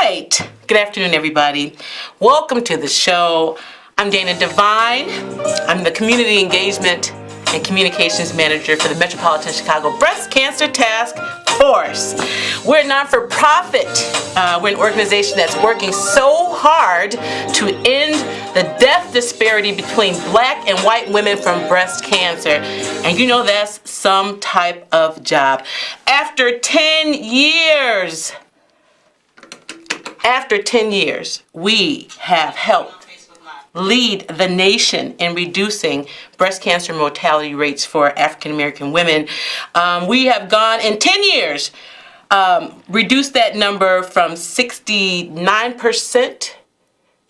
right. Good afternoon, everybody. Welcome to the show. I'm Dana Devine. I'm the Community Engagement and Communications Manager for the Metropolitan Chicago Breast Cancer Task Force. We're a non-for-profit. We're an organization that's working so hard to end the death disparity between black and white women from breast cancer. And you know that's some type of job. After 10 years, we have helped lead the nation in reducing breast cancer mortality rates for African American women. We have gone in 10 years, reduced that number from 62% to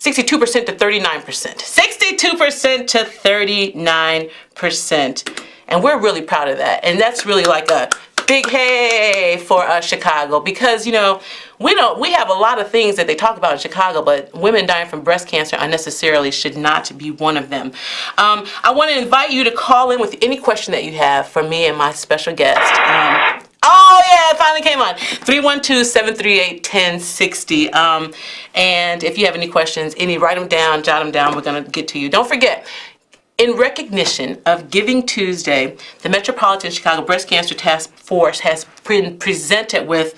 39%. 62% to 39%. And we're really proud of that. And that's really like a big hey for us, Chicago, because we have a lot of things that they talk about in Chicago, but women dying from breast cancer unnecessarily should not be one of them. I want to invite you to call in with any question that you have for me and my special guest. Oh yeah, it finally came on. 312-738-1060. And if you have any questions, write them down, jot them down. We're going to get to you. Don't forget, in recognition of Giving Tuesday, the Metropolitan Chicago Breast Cancer Task Force has been presented with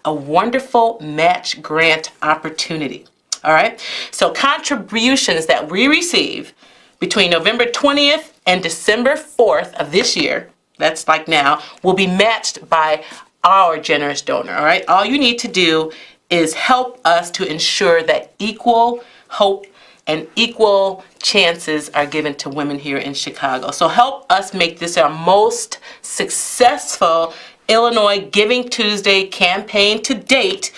a wonderful match grant opportunity. All right? So contributions that we receive between November 20th and December 4th of this year, that's like now, will be matched by our generous donor. All right? All you need to do is help us to ensure that equal hope and equal chances are given to women here in Chicago. So help us make this our most successful Illinois Giving Tuesday campaign to date,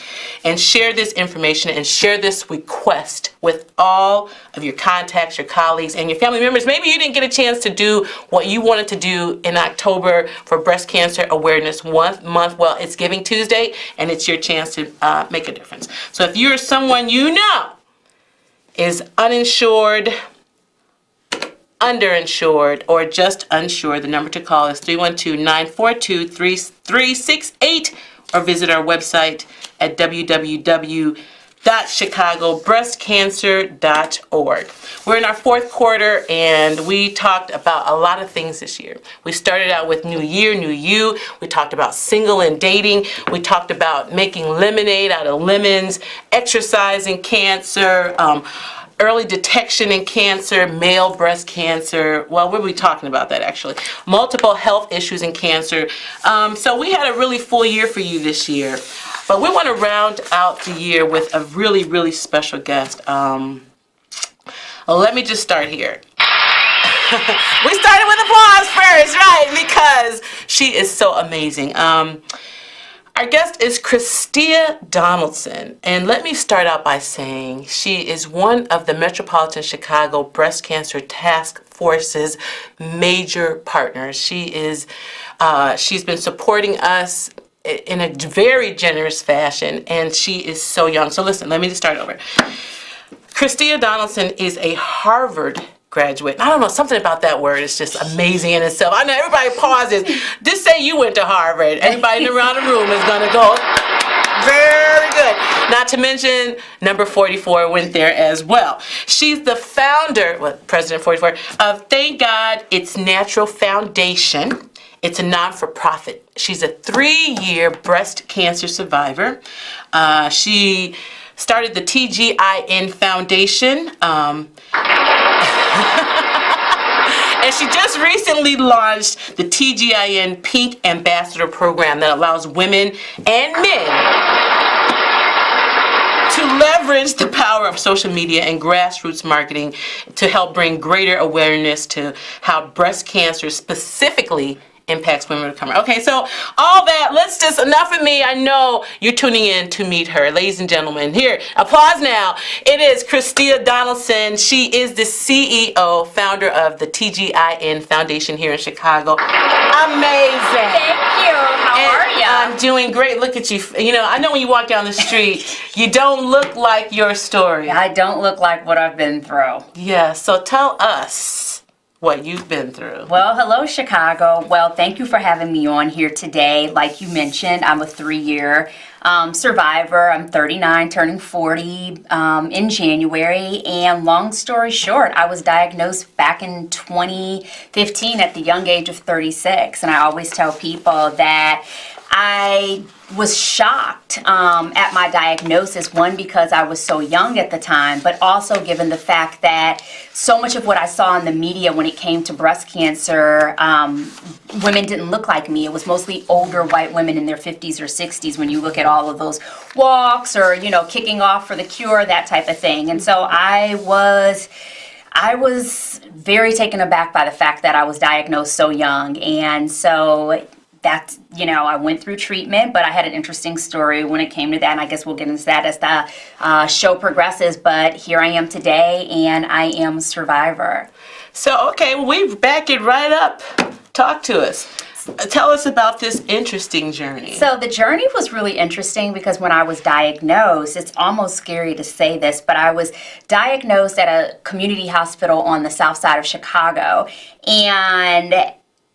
and share this information and share this request with all of your contacts, your colleagues, and your family members. Maybe you didn't get a chance to do what you wanted to do in October for Breast Cancer Awareness Month. Well, it's Giving Tuesday, and it's your chance to make a difference. So if you're someone you know is uninsured, underinsured, or just unsure, the number to call is 312-942-3368, or visit our website at www.chicagobreastcancer.org. We're in our fourth quarter, and we talked about a lot of things this year. We started out with New Year, New You. We talked about single and dating. We talked about making lemonade out of lemons, exercising cancer, early detection in cancer, male breast cancer. Well, what were we talking about that actually? Multiple health issues in cancer. So we had a really full year for you this year. But we want to round out the year with a really, really special guest. Let me just start here. We started with applause first, right? Because she is so amazing. Our guest is Christina Donaldson, and let me start out by saying she is one of the Metropolitan Chicago Breast Cancer Task Force's major partners. She's been supporting us in a very generous fashion, and she is so young. So listen, let me just start over. Christina Donaldson is a Harvard graduate. I don't know, something about that word is just amazing in itself. I know everybody pauses. Just say you went to Harvard. Everybody around the room is going to go, very good. Not to mention, number 44 went there as well. She's the founder, President 44, of Thank God It's Natural Foundation. It's a non-for-profit. She's a 3-year breast cancer survivor. She started the TGIN Foundation. And she just recently launched the TGIN Pink Ambassador Program that allows women and men to leverage the power of social media and grassroots marketing to help bring greater awareness to how breast cancer specifically impacts women of color. Okay, so all that, enough of me. I know you're tuning in to meet her. Ladies and gentlemen, here, applause now. It is Christina Donaldson. She is the CEO, founder of the TGIN Foundation here in Chicago. Amazing. Thank you. How are you? I'm doing great. Look at you. I know when you walk down the street, you don't look like your story. I don't look like what I've been through. Yeah, so tell us what you've been through. Well, hello, Chicago. Well, thank you for having me on here today. Like you mentioned, I'm a 3-year survivor. I'm 39, turning 40 in January. And long story short, I was diagnosed back in 2015 at the young age of 36. And I always tell people that I was shocked at my diagnosis, one, because I was so young at the time, but also given the fact that so much of what I saw in the media when it came to breast cancer, women didn't look like me. It was mostly older white women in their 50s or 60s when you look at all of those walks or, kicking off for the cure, that type of thing. And so I was very taken aback by the fact that I was diagnosed so young. And so that's, I went through treatment, but I had an interesting story when it came to that, and I guess we'll get into that as the show progresses, but here I am today, and I am a survivor. So, okay, well, we back it right up. Talk to us. Tell us about this interesting journey. So the journey was really interesting because when I was diagnosed, it's almost scary to say this, but I was diagnosed at a community hospital on the south side of Chicago, and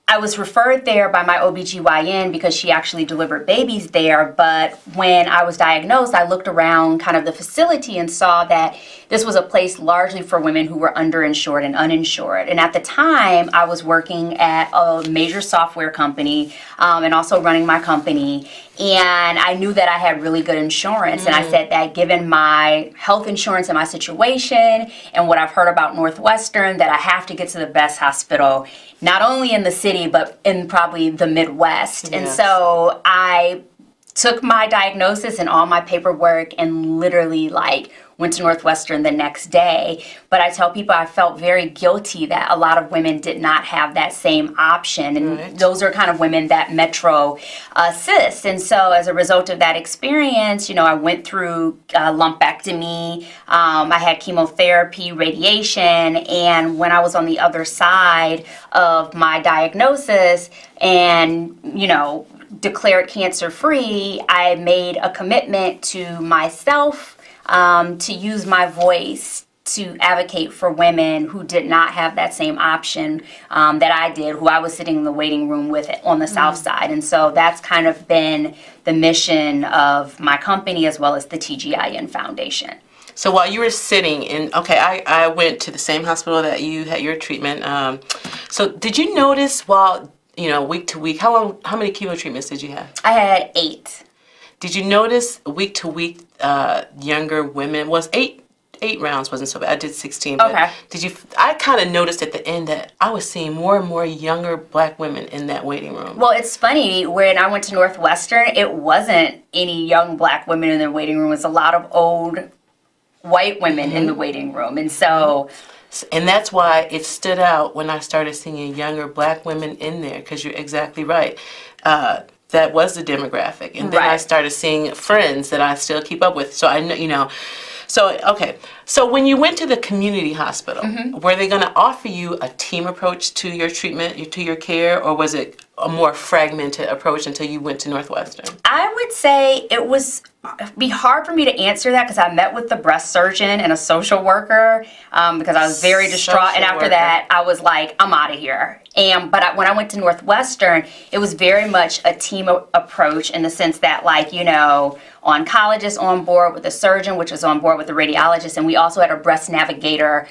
I was referred there by my OBGYN because she actually delivered babies there, but when I was diagnosed, I looked around kind of the facility and saw that this was a place largely for women who were underinsured and uninsured. And at the time, I was working at a major software company and also running my company. And I knew that I had really good insurance. And I said that given my health insurance and my situation and what I've heard about Northwestern, that I have to get to the best hospital, not only in the city, but in probably the Midwest. Yes. And so I took my diagnosis and all my paperwork and literally went to Northwestern the next day. But I tell people I felt very guilty that a lot of women did not have that same option. And those are kind of women that Metro assists. And so as a result of that experience, I went through lumpectomy, I had chemotherapy, radiation, and when I was on the other side of my diagnosis and, declared cancer-free, I made a commitment to myself to use my voice to advocate for women who did not have that same option that I did, who I was sitting in the waiting room with on the South Side. And so that's kind of been the mission of my company as well as the TGIN Foundation. So while you were sitting in, I went to the same hospital that you had your treatment. So did you notice while, week to week, how many chemo treatments did you have? I had 8. Did you notice week to week younger women? Was 8 rounds wasn't so bad. I did 16. But Okay. I kind of noticed at the end that I was seeing more and more younger black women in that waiting room. Well, it's funny, when I went to Northwestern, it wasn't any young black women in the waiting room. It was a lot of old white women in the waiting room. And so... And that's why it stood out when I started seeing younger black women in there, because you're exactly right. That was the demographic. And then I started seeing friends that I still keep up with. So I know, So when you went to the community hospital, were they going to offer you a team approach to your treatment, to your care, or was it a more fragmented approach until you went to Northwestern? I would say it'd be hard for me to answer that because I met with the breast surgeon and a social worker because I was very distraught. And after that, I was like, I'm out of here. But when I went to Northwestern, it was very much a team approach in the sense that, oncologists on board with the surgeon, which was on board with the radiologist, and we also had a breast navigator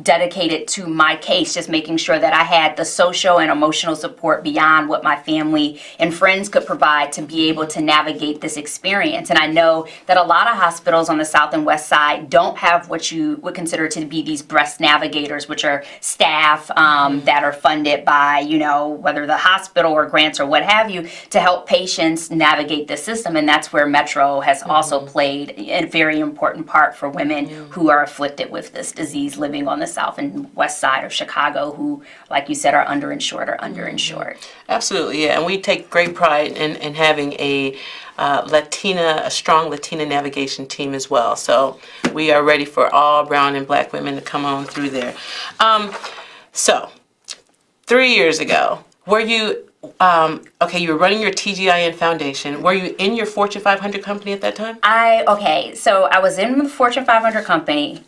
dedicated to my case, just making sure that I had the social and emotional support beyond what my family and friends could provide to be able to navigate this experience. And I know that a lot of hospitals on the South and West Side don't have what you would consider to be these breast navigators, which are staff that are funded by, whether the hospital or grants or what have you, to help patients navigate the system. And that's where Metro has also played a very important part for women who are afflicted with this disease living on the South and West Side of Chicago who, like you said, are underinsured or underinsured. Absolutely, yeah. And we take great pride in having a strong Latina navigation team as well. So we are ready for all brown and black women to come on through there. So 3 years ago, were you, you were running your TGIN Foundation. Were you in your Fortune 500 company at that time? So I was in the Fortune 500 company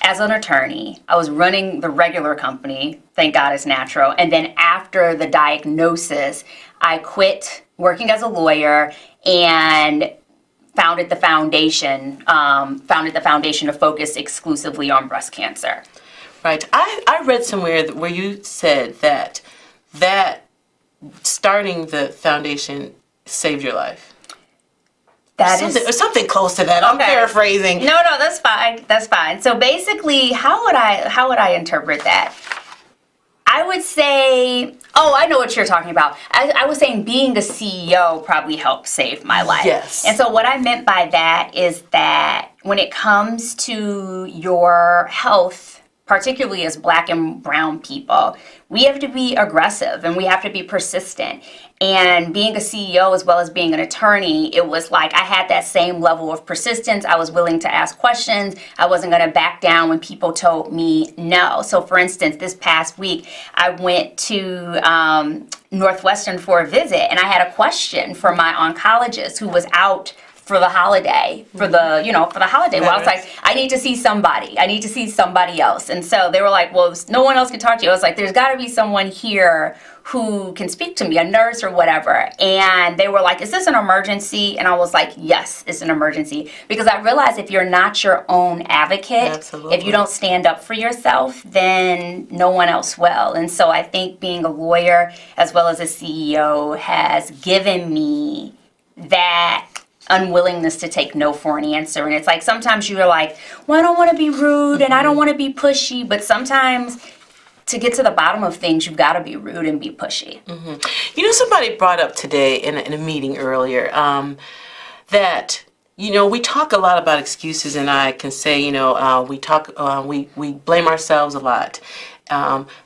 as an attorney. I was running the regular company, thank God it's natural. And then after the diagnosis, I quit working as a lawyer and founded the foundation to focus exclusively on breast cancer. Right. I read somewhere where you said that starting the foundation saved your life. Something close to that. I'm paraphrasing. No, that's fine. That's fine. So basically, how would I interpret that? I would say, I know what you're talking about. I was saying being the CEO probably helped save my life. Yes. And so what I meant by that is that when it comes to your health, particularly as Black and brown people, we have to be aggressive and we have to be persistent. And being a CEO as well as being an attorney, it was like I had that same level of persistence. I was willing to ask questions. I wasn't going to back down when people told me no. So for instance, this past week, I went to Northwestern for a visit, and I had a question for my oncologist who was out for the holiday, for the holiday. Well, I was like, I need to see somebody. I need to see somebody else. And so they were like, well, no one else can talk to you. I was like, there's got to be someone here who can speak to me, a nurse or whatever. And they were like, is this an emergency? And I was like, yes, it's an emergency. Because I realized if you're not your own advocate, Absolutely. If you don't stand up for yourself, then no one else will. And so I think being a lawyer as well as a CEO has given me that unwillingness to take no for an answer. And it's like sometimes you're like, well, I don't want to be rude and I don't want to be pushy, but sometimes to get to the bottom of things, you've got to be rude and be pushy. Mm-hmm. Somebody brought up today in a meeting earlier that we talk a lot about excuses, and I can say we blame ourselves a lot.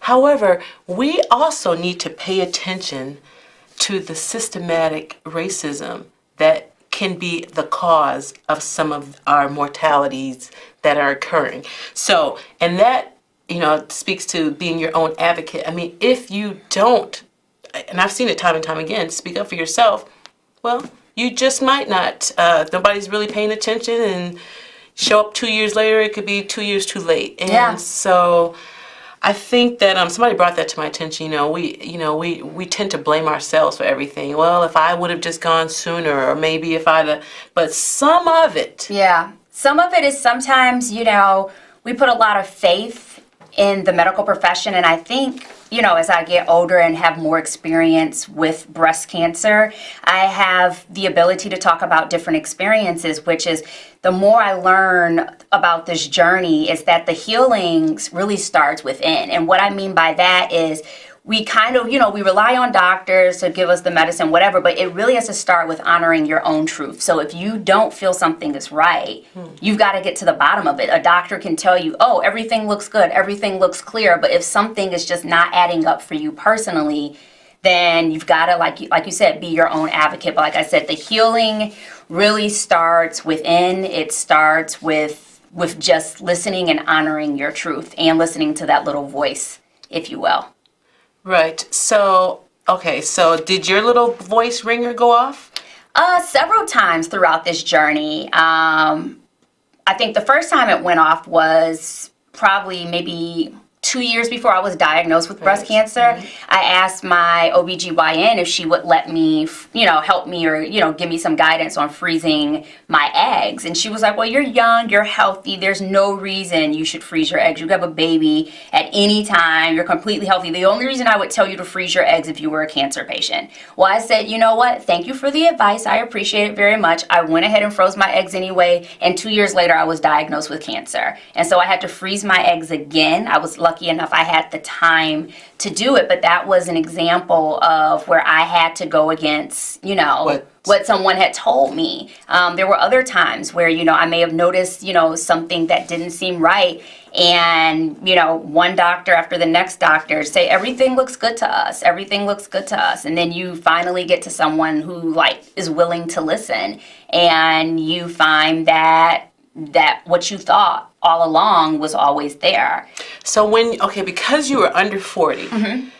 However, we also need to pay attention to the systematic racism that can be the cause of some of our mortalities that are occurring. So, and that, speaks to being your own advocate. I mean, if you don't, and I've seen it time and time again, speak up for yourself, well, you just might not. Nobody's really paying attention, and show up 2 years later, it could be 2 years too late. And so I think that somebody brought that to my attention. We tend to blame ourselves for everything. Well, if I would have just gone sooner, or maybe if but some of it. Yeah, some of it is sometimes, we put a lot of faith in the medical profession, and I think, as I get older and have more experience with breast cancer, I have the ability to talk about different experiences, which is the more I learn about this journey is that the healing really starts within. And what I mean by that is we kind of, we rely on doctors to give us the medicine, whatever, but it really has to start with honoring your own truth. So if you don't feel something is right, you've got to get to the bottom of it. A doctor can tell you, everything looks good, everything looks clear, but if something is just not adding up for you personally, then you've got to, like you said, be your own advocate. But like I said, the healing really starts within. It starts with just listening and honoring your truth and listening to that little voice, if you will. Right. So did your little voice ringer go off? Several times throughout this journey. I think the first time it went off was probably maybe 2 years before I was diagnosed with breast cancer. I asked my OBGYN if she would let me, help me or, give me some guidance on freezing my eggs. And she was like, well, you're young, you're healthy. There's no reason you should freeze your eggs. You have a baby at any time. You're completely healthy. The only reason I would tell you to freeze your eggs if you were a cancer patient. Well, I said, you know what? Thank you for the advice. I appreciate it very much. I went ahead and froze my eggs anyway. And 2 years later, I was diagnosed with cancer. And so I had to freeze my eggs again. I was lucky enough I had the time to do it, but that was an example of where I had to go against, what someone had told me. There were other times where, I may have noticed, something that didn't seem right. And, one doctor after the next doctor say, everything looks good to us. Everything looks good to us. And then you finally get to someone who is willing to listen, and you find that what you thought all along was always there. So because you were under 40,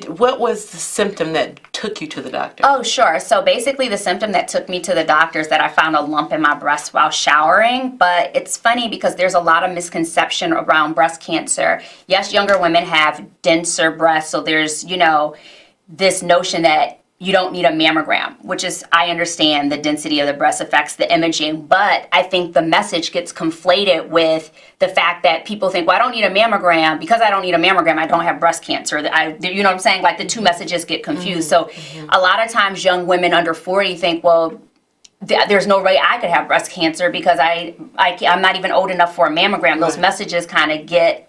what was the symptom that took you to the doctor? Oh, sure. So basically the symptom that took me to the doctor is that I found a lump in my breast while showering. But it's funny because there's a lot of misconception around breast cancer. Yes, younger women have denser breasts. So there's, this notion that you don't need a mammogram, which is, I understand the density of the breast affects the imaging, but I think the message gets conflated with the fact that people think, well, I don't need a mammogram. Because I don't need a mammogram, I don't have breast cancer. You know what I'm saying? Like the two messages get confused. So a lot of times young women under 40 think, well, there's no way I could have breast cancer because I'm not even old enough for a mammogram. Those messages kind of get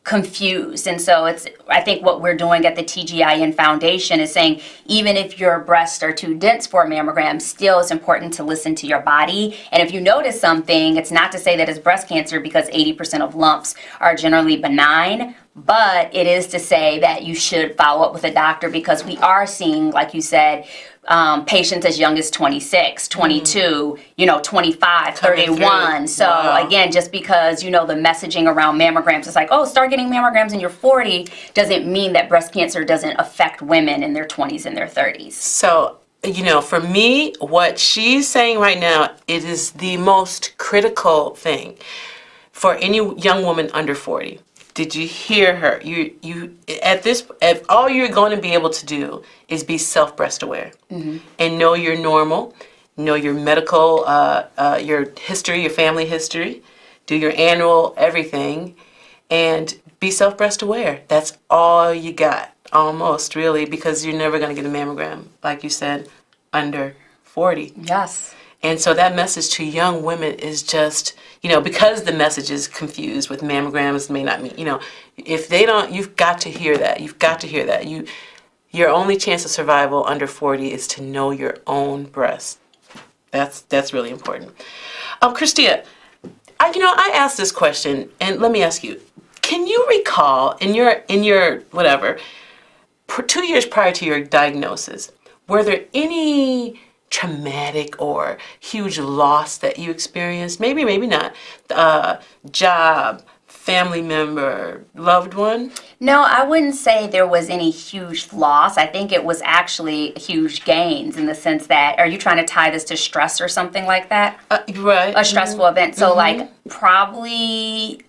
confused. And so I think what we're doing at the TGIN Foundation is saying, even if your breasts are too dense for a mammogram, still it's important to listen to your body. And if you notice something, it's not to say that it's breast cancer because 80% of lumps are generally benign, but it is to say that you should follow up with a doctor because we are seeing, like you said, patients as young as 26, 22, 25, 31. So again, just because, the messaging around mammograms is like, oh, start getting mammograms when you're 40, doesn't mean that breast cancer doesn't affect women in their 20s and their 30s. So, for me, what she's saying right now, it is the most critical thing for any young woman under 40. Did you hear her? All you're going to be able to do is be self-breast aware and know your normal, know your medical, your history, your family history, do your annual everything, and be self-breast aware. That's all you got, almost really, because you're never going to get a mammogram, like you said, under 40. Yes. And so that message to young women is just, because the message is confused with mammograms may not mean, if they don't, you've got to hear that. You've got to hear that. Your only chance of survival under 40 is to know your own breast. That's really important. Christina, I asked this question, and let me ask you, can you recall in your whatever, 2 years prior to your diagnosis, were there any traumatic or huge loss that you experienced? Maybe not. Job, family member, loved one? No, I wouldn't say there was any huge loss. I think it was actually huge gains in the sense that, are you trying to tie this to stress or something like that? Right. A stressful event. So like probably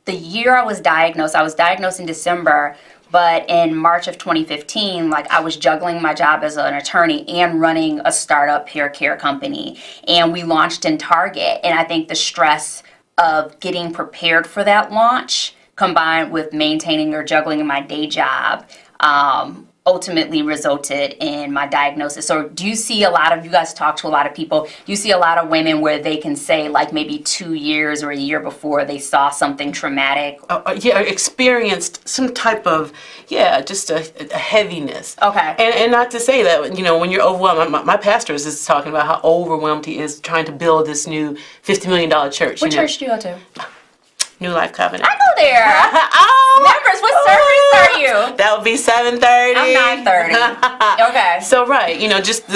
the year I was diagnosed in December. But in March of 2015, I was juggling my job as an attorney and running a startup hair care company. And we launched in Target. And I think the stress of getting prepared for that launch combined with maintaining or juggling in my day job ultimately resulted in my diagnosis. So do you see you guys talk to a lot of people, do you see a lot of women where they can say maybe 2 years or a year before they saw something traumatic? Experienced some type of, just a heaviness. Okay. And not to say that, when you're overwhelmed, my pastor is just talking about how overwhelmed he is trying to build this new $50 million church. What church do you go to? New Life Covenant. I go there. Members, what service are you? That would be 7:30. I'm 9:30. Okay. So right, just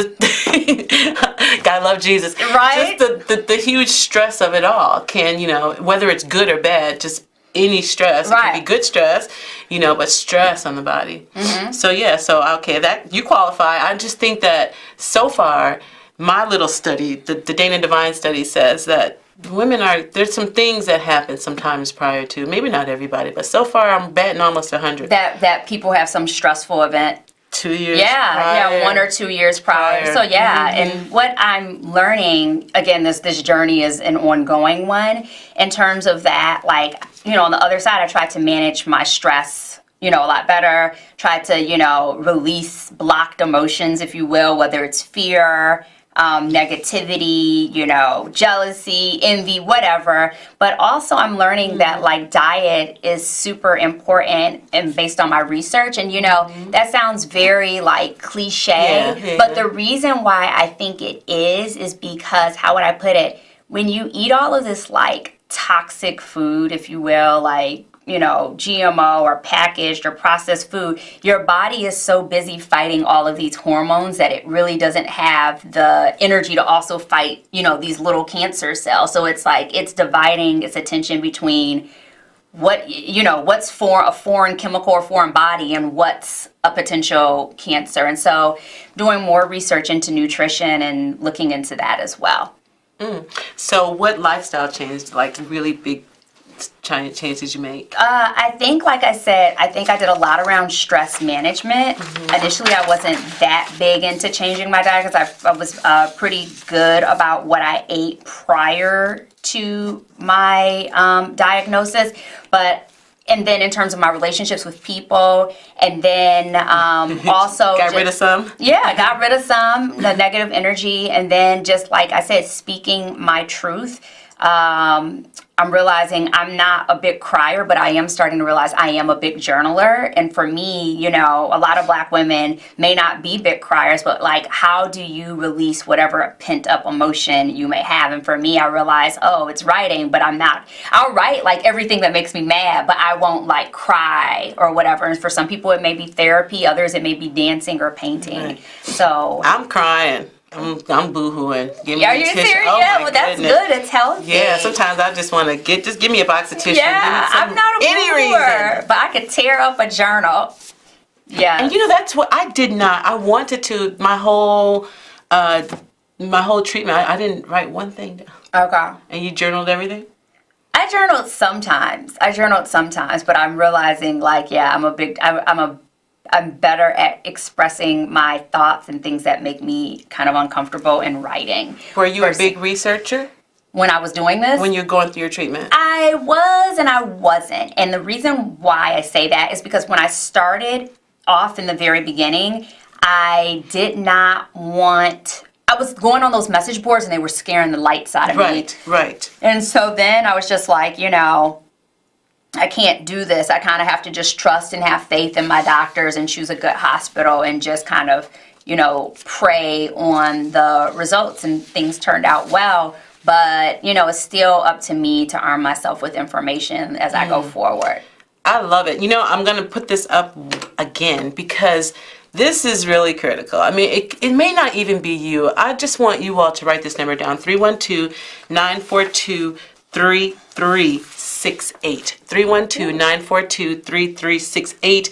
gotta love Jesus. Right. Just the huge stress of it all can, whether it's good or bad, just any stress. Right. It can be good stress, but stress on the body. Mm-hmm. So okay, that you qualify. I just think that so far, my little study, the Dana Divine study says that there's some things that happen sometimes prior to, maybe not everybody, but so far I'm batting almost 100. That people have some stressful event. 2 years prior. 1 or 2 years prior. So and what I'm learning, again, this journey is an ongoing one in terms of that, on the other side, I try to manage my stress a lot better, try to, release blocked emotions, if you will, whether it's fear, negativity, jealousy, envy, whatever. But also I'm learning that diet is super important and based on my research. And, that sounds very cliche, but the reason why I think it is because, how would I put it? When you eat all of this toxic food, if you will, GMO or packaged or processed food, your body is so busy fighting all of these hormones that it really doesn't have the energy to also fight, these little cancer cells. So it's it's dividing its attention between what's for a foreign chemical or foreign body and what's a potential cancer. And so doing more research into nutrition and looking into that as well. So what lifestyle changed, really big changes you make? I think, like I said, I think I did a lot around stress management. Initially, I wasn't that big into changing my diet because I was pretty good about what I ate prior to my diagnosis. And then in terms of my relationships with people, and then also got rid of some? Yeah, got rid of some, the negative energy, and then just like I said, speaking my truth. I'm realizing I'm not a big crier, but I am starting to realize I am a big journaler. And for me, you know, a lot of Black women may not be big criers, but like, how do you release whatever pent up emotion you may have? And for me, I realize, oh, it's writing, but I'm not. I'll write like everything that makes me mad, but I won't like cry or whatever. And for some people, it may be therapy. Others, it may be dancing or painting. Right. So I'm crying. I'm boo-hooing. Give me are a you tissue. serious? Oh, Yeah, my well, that's goodness. good. It's healthy. Yeah, sometimes I just want to just give me a box of tissue. Yeah, Give me I'm not a any booer, reason. but I could tear up a journal. Yeah. And you know, that's what I did not. I wanted to, my whole treatment, I didn't write one thing down. Okay. And you journaled everything? I journaled sometimes, but I'm realizing like, yeah, I'm better at expressing my thoughts and things that make me kind of uncomfortable in writing. Were you a big researcher when I was doing this? when you're going through your treatment? I was and I wasn't. And the reason why I say that is because when I started off in the very beginning, I did not want... I was going on those message boards and they were scaring the lights out of me. Right. And so then I was just like, you know, I can't do this. I kind of have to just trust and have faith in my doctors and choose a good hospital and just kind of, you know, pray on the results. And things turned out well. But, you know, it's still up to me to arm myself with information as I go forward. I love it. You know, I'm going to put this up again because this is really critical. I mean, it may not even be you. I just want you all to write this number down, 312-942-3368. 312-942-3368.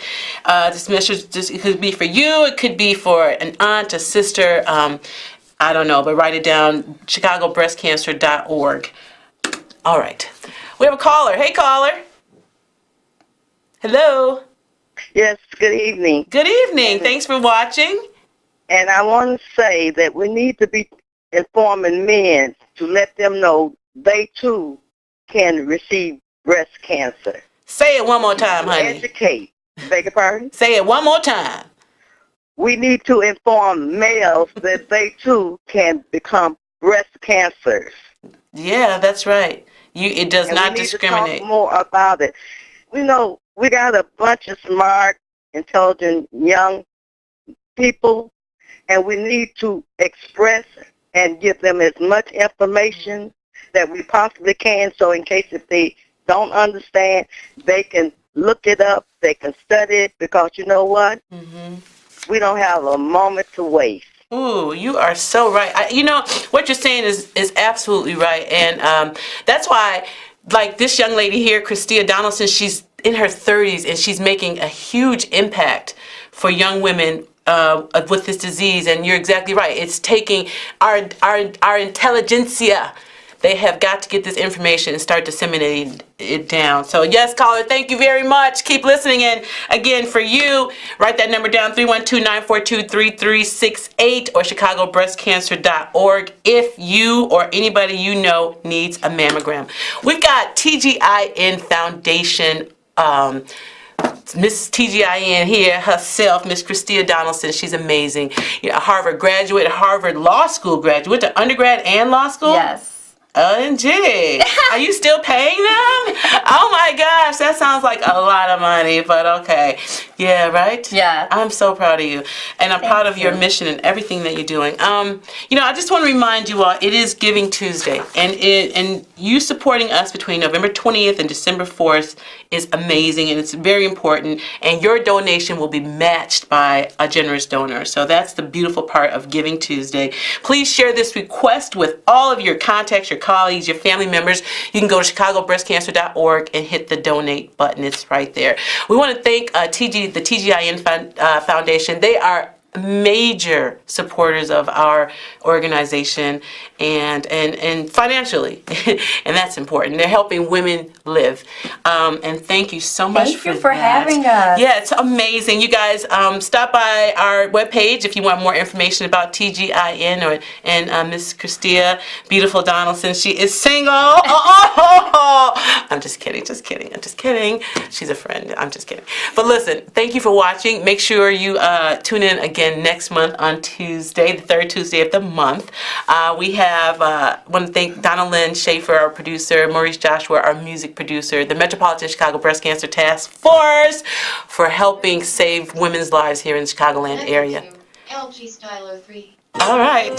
This message, it could be for you. It could be for an aunt, a sister. I don't know, but write it down, chicagobreastcancer.org. All right. We have a caller. Hey, caller. Hello. Yes, good evening. Good evening. Thanks for watching. And I want to say that we need to be informing men to let them know they too can receive breast cancer. Say it one more time, honey. Educate. Beg your pardon? Say it one more time. We need to inform males that they too can become breast cancers. Yeah, that's right. It does And not we need discriminate. to talk more about it. We know we got a bunch of smart, intelligent young people, and we need to express and give them as much information that we possibly can, so in case if they don't understand, they can look it up, they can study it, because you know what? We don't have a moment to waste. Ooh, you are so right. You know, what you're saying is absolutely right. And that's why, like this young lady here, Christina Donaldson, she's in her 30s and she's making a huge impact for young women with this disease. And you're exactly right. It's taking our intelligentsia. They have got to get this information and start disseminating it down. So yes, caller, thank you very much. Keep listening. And again, for you, write that number down, 312-942-3368 or chicagobreastcancer.org if you or anybody you know needs a mammogram. We've got TGIN Foundation, Miss TGIN here herself, Miss Christina Donaldson. She's amazing. You know, a Harvard graduate, a Harvard Law School graduate, to undergrad and law school? Yes. OMG. Are you still paying them? Oh my gosh, that sounds like a lot of money, but okay. Yeah, right? Yeah. I'm so proud of you. And I'm proud of your mission and everything that you're doing. You know, I just want to remind you all, it is Giving Tuesday. And you supporting us between November 20th and December 4th is amazing, and it's very important. And your donation will be matched by a generous donor. So that's the beautiful part of Giving Tuesday. Please share this request with all of your contacts, your colleagues, your family members. You can go to chicagobreastcancer.org and hit the donate button. It's right there. We want to thank the TGIN Foundation. They are major supporters of our organization and financially, and that's important. They're helping women live. And thank you so much Thank you for that. having us. Yeah, it's amazing. You guys stop by our webpage if you want more information about TGIN and Miss Christina Beautiful Donaldson. She is single. I'm just kidding. I'm just kidding. She's a friend. I'm just kidding. But listen, thank you for watching. Make sure you tune in again next month on Tuesday, the third Tuesday of the month. We have, want to thank Donna Lynn Schaefer, our producer, Maurice Joshua, our music producer, the Metropolitan Chicago Breast Cancer Task Force for helping save women's lives here in the Chicagoland area. LG Styler 3. All right.